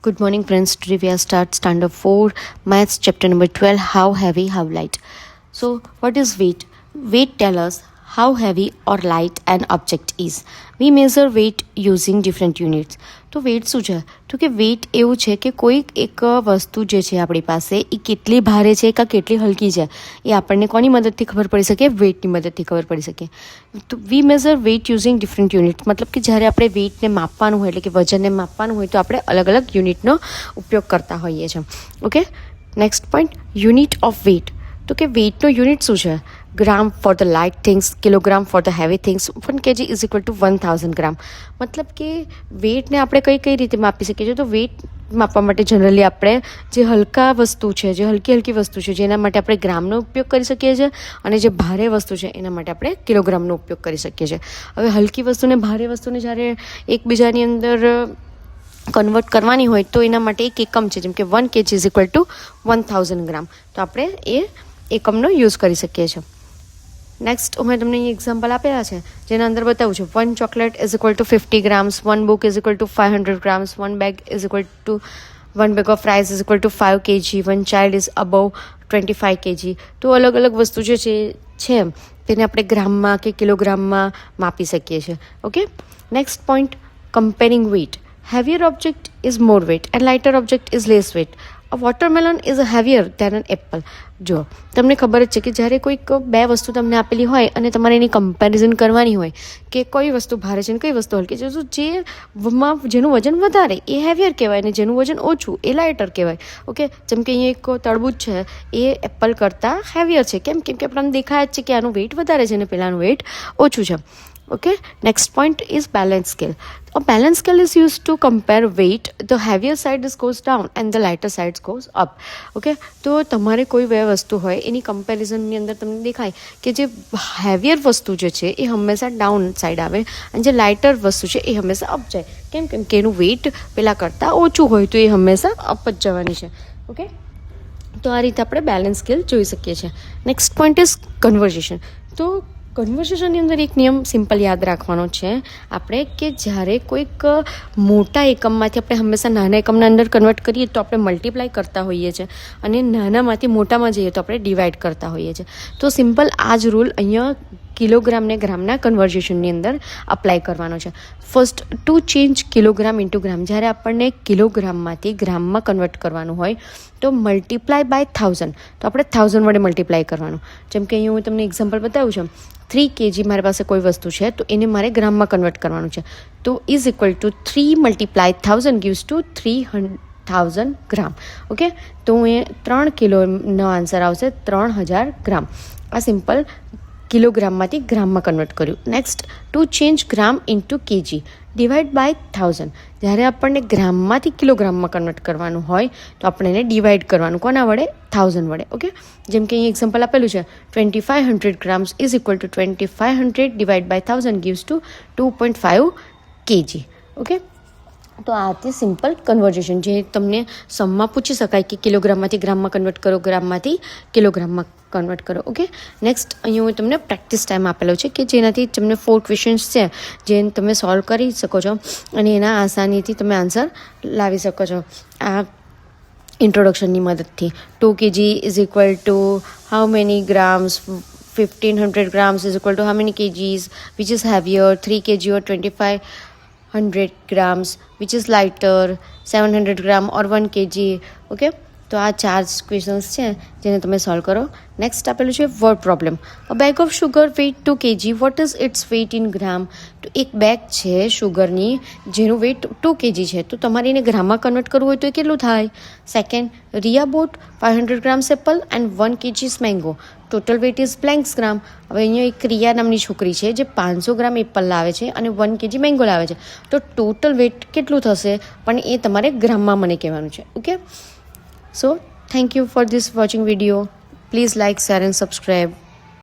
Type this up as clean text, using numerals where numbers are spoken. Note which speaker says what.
Speaker 1: Good morning, friends. Today we are start standard 4 maths chapter number 12, how heavy, how light. So what is weight? Weight tells us how heavy or light an object is. We measure weight using different units. તો weight શું છે? તો કે weight એવું છે કે કોઈ એક વસ્તુ જે છે આપણી પાસે એ કેટલી ભારે છે કે કેટલી હલકી છે એ આપણને કોની મદદથી ખબર પડી શકે? વેઇટની મદદથી ખબર પડી શકે. તો we measure weight using different unit, મતલબ કે જ્યારે આપણે વેઇટને માપવાનું હોય એટલે કે વજનને માપવાનું હોય તો આપણે અલગ અલગ યુનિટનો ઉપયોગ કરતા હોઈએ છીએ. Okay, next point, unit of weight. તો કે વેઇટનો યુનિટ શું છે? Gram for the light things, kilogram for the heavy things, 1 kg is equal to 1000 gram. મતલબ કે વેઇટને આપણે કઈ રીતે માપી શકીએ છીએ? તો વેઇટ માપવા માટે જનરલી આપણે જે હલકા વસ્તુ છે, જે હલકી વસ્તુ છે, જેના માટે આપણે ગ્રામનો ઉપયોગ કરી શકીએ છીએ, અને જે ભારે વસ્તુ છે એના માટે આપણે કિલોગ્રામનો ઉપયોગ કરી શકીએ છીએ. હવે હલકી વસ્તુને ભારે વસ્તુને જ્યારે એકબીજાની અંદર કન્વર્ટ કરવાની હોય તો એના માટે એક એકમ છે, જેમ કે 1 kg ઇઝ ઇક્વલ ટુ 1000 ગ્રામ. તો આપણે એ એકમનો યુઝ કરી શકીએ છીએ. નેક્સ્ટ મેં તમને અહીં એક્ઝામ્પલ આપેલા છે જેના અંદર બતાવું છું. 1 chocolate is equal to 50 grams, 1 book is equal to 500 grams, 1 bag is equal to 1 bag of rice is equal to 5 kg, 1 child is above 25 kg. તો અલગ અલગ વસ્તુ જે છે તેને આપણે ગ્રામમાં કે કિલોગ્રામમાં માપી શકીએ છીએ. Okay, next point, comparing weight. Heavier object is more weight and lighter object is less weight. A watermelon is heavier than an apple. જો તમને ખબર જ છે કે જ્યારે કોઈક બે વસ્તુ તમને આપેલી હોય અને તમારે એની કમ્પેરિઝન કરવાની હોય કે કઈ વસ્તુ ભારે છે અને કઈ વસ્તુ હલકી છે, તો જેનું વજન વધારે એ હેવિયર કહેવાય અને જેનું વજન ઓછું એ લાઇટર કહેવાય. ઓકે, જેમ કે અહીંયા એક તરબૂચ છે એ એપલ કરતાં હેવિયર છે. કેમ કે આપણને દેખાય જ છે કે આનું વેઇટ વધારે છે અને પેલાનું વેઇટ ઓછું છે. Okay, next point is balance scale. A balance scale is used to compare weight. The heavier side goes down and the lighter side goes up. Okay, તો તમારે કોઈ બે વસ્તુ હોય એની કમ્પેરિઝનની અંદર તમને દેખાય કે જે હેવિયર વસ્તુ જે છે એ હંમેશા ડાઉન સાઈડ આવે અને જે લાઇટર વસ્તુ છે એ હંમેશા અપ જાય. કેમ કે એનું વેઇટ પેલા કરતાં ઓછું હોય તો એ હંમેશા અપ જ જવાની છે. ઓકે, તો આ રીતે આપણે બેલેન્સ સ્કેલ જોઈ શકીએ છીએ. Next point is conversion. તો કન્વર્ઝેશનની અંદર એક નિયમ સિમ્પલ યાદ રાખવાનો છે આપણે કે જ્યારે કોઈક મોટા એકમમાંથી આપણે હંમેશા નાના એકમના અંદર કન્વર્ટ કરીએ તો આપણે મલ્ટીપ્લાય કરતા હોઈએ છીએ અને નાનામાંથી મોટામાં જઈએ તો આપણે ડિવાઈડ કરતા હોઈએ છીએ. તો સિમ્પલ આ જ રૂલ અહીંયા કિલોગ્રામને ગ્રામના કન્વર્ઝેશનની અંદર અપ્લાય કરવાનો છે. First, to change kilogram into gram. જ્યારે આપણને કિલોગ્રામમાંથી ગ્રામમાં કન્વર્ટ કરવાનું હોય તો મલ્ટીપ્લાય બાય 1000, તો આપણે 1000 વડે મલ્ટીપ્લાય કરવાનું. જેમ કે અહીં હું તમને એક્ઝામ્પલ બતાવું છું. 3 kg મારી પાસે કોઈ વસ્તુ છે તો એને મારે ગ્રામમાં કન્વર્ટ કરવાનું છે. તો is equal to 3 multiply 1000 gives to 3000 gram. Okay, તો એ 3 કિલોનો આન્સર આવશે 3000 ગ્રામ. આ સિમ્પલ કિલોગ્રામમાંથી ગ્રામમાં કન્વર્ટ કર્યું. Next, to change gram into KG, divide by 1000. જ્યારે આપણને ગ્રામમાંથી કિલોગ્રામમાં કન્વર્ટ કરવાનું હોય તો આપણે એને ડિવાઈડ કરવાનું કોના વડે? 1000 વડે. ઓકે, જેમ કે અહીં એક્ઝામ્પલ આપેલું છે 2500 grams is equal to 2500 divide by 1000 gives to 2.5 kg. Okay, તો આ હતી સિમ્પલ કન્વર્ઝેશન જે તમને સમમાં પૂછી શકાય કે કિલોગ્રામમાંથી ગ્રામમાં કન્વર્ટ કરો, ગ્રામમાંથી કિલોગ્રામમાં કન્વર્ટ કરો. ઓકે, નેક્સ્ટ અહીં હું તમને પ્રેક્ટિસ ટાઈમ આપેલો છે કે જેનાથી તમને 4 ક્વેશ્ચન્સ છે જે તમે સોલ્વ કરી શકો છો અને એના આસાનીથી તમે આન્સર લાવી શકો છો આ ઇન્ટ્રોડક્શનની મદદથી. 2 kg is equal two how many grams, 1500 grams is equal to how many kgs, which is heavier, 3 kg or 2500 grams, which is lighter, 700 gram or 1 kg. Okay, તો આ 4 ક્વેશ્ચન્સ છે જેને તમે સોલ્વ કરો. નેક્સ્ટ આપેલું છે word problem. A bag of sugar weight 2 kg, what is its weight in gram. તો એક બેગ છે શુગરની જેનું વેઇટ 2 kg છે, તો તમારે એને ગ્રામમાં કન્વર્ટ કરવું હોય તો એ કેટલું થાય? Second, Riya bought 500 grams apple and 1 kg mango, total weight is blanks gram. હવે અહીંયા એક રિયા નામની છોકરી છે જે 500 ગ્રામ એપલ લાવે છે અને 1 kg મેંગો લાવે છે, તો ટોટલ વેઇટ કેટલું થશે પણ એ તમારે ગ્રામમાં મને કહેવાનું છે. Okay, so thank you for this watching video. Please like, share and subscribe.